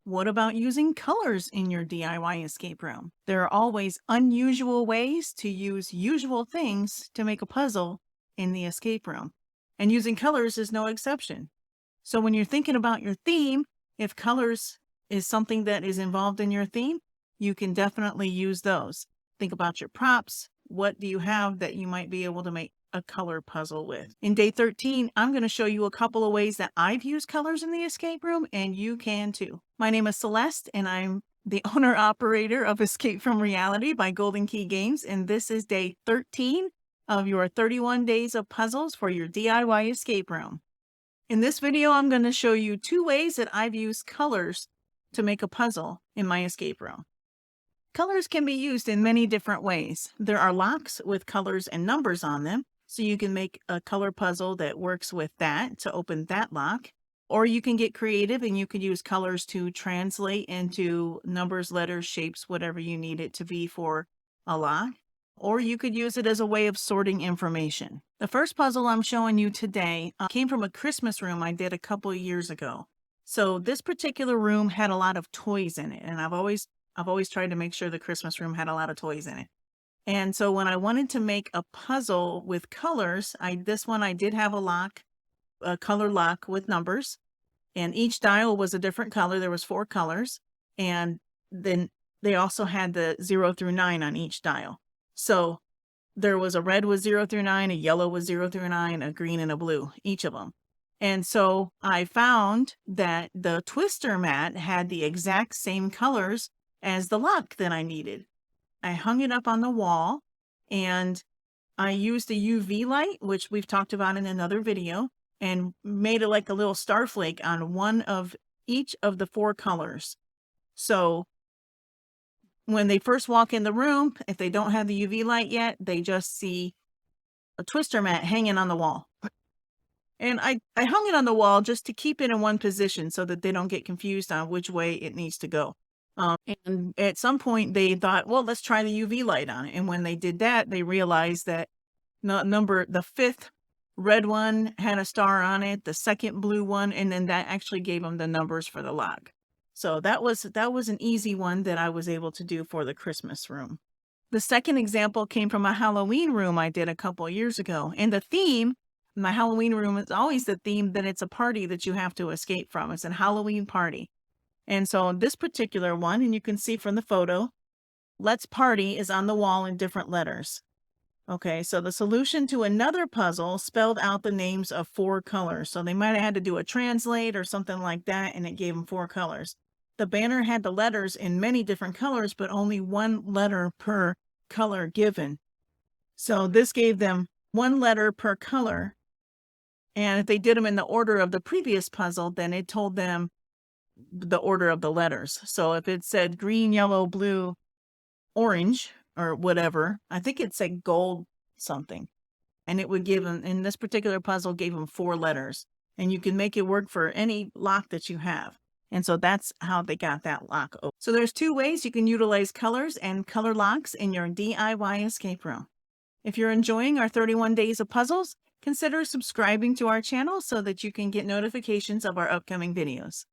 What about using colors in your DIY escape room? There are always unusual ways to use usual things to make a puzzle in the escape room. And using colors is no exception. So when you're thinking about your theme, if colors is something that is involved in your theme, you can definitely use those. Think about your props. What do you have that you might be able to make a color puzzle with? In day 13, I'm going to show you a couple of ways that I've used colors in the escape room, and you can too. My name is Celeste, and I'm the owner operator of Escape from Reality by Golden Key Games, and this is day 13 of your 31 days of puzzles for your DIY escape room. In this video, I'm going to show you 2 ways that I've used colors to make a puzzle in my escape room. Colors can be used in many different ways. There are locks with colors and numbers on them, so you can make a color puzzle that works with that to open that lock. Or you can get creative and you can use colors to translate into numbers, letters, shapes, whatever you need it to be for a lock. Or you could use it as a way of sorting information. The first puzzle I'm showing you today came from a Christmas room I did a couple of years ago. So this particular room had a lot of toys in it, and I've always tried to make sure the Christmas room had a lot of toys in it. And so when I wanted to make a puzzle with colors, this one I did have a color lock with numbers, and each dial was a different color. There was 4 colors, and then they also had the 0 through 9 on each dial. So there was a red was 0 through 9, a yellow was 0 through 9, a green and a blue, each of them. And so I found that the twister mat had the exact same colors as the lock that I needed. I hung it up on the wall, and I used a UV light, which we've talked about in another video, and made it like a little starflake on one of each of the 4 colors. So when they first walk in the room, if they don't have the UV light yet, they just see a twister mat hanging on the wall. And I hung it on the wall just to keep it in one position so that they don't get confused on which way it needs to go. And at some point they thought, well, let's try the UV light on it. And when they did that, they realized that the 5th red one had a star on it, the 2nd blue one, and then that actually gave them the numbers for the lock. So that was an easy one that I was able to do for the Christmas room. The second example came from a Halloween room I did a couple of years ago. And the theme, my Halloween room is always the theme that it's a party that you have to escape from. It's a Halloween party. And so this particular one, and you can see from the photo, Let's Party is on the wall in different letters. Okay, so the solution to another puzzle spelled out the names of 4 colors. So they might have had to do a translate or something like that, and it gave them 4 colors. The banner had the letters in many different colors, but only 1 letter per color given. So this gave them 1 letter per color. And if they did them in the order of the previous puzzle, then it told them the order of the letters. So if it said green, yellow, blue, orange, or whatever, I think it said gold something. And it would give them, in this particular puzzle, gave them 4 letters. And you can make it work for any lock that you have. And so that's how they got that lock open. So there's 2 ways you can utilize colors and color locks in your DIY escape room. If you're enjoying our 31 days of puzzles, consider subscribing to our channel so that you can get notifications of our upcoming videos.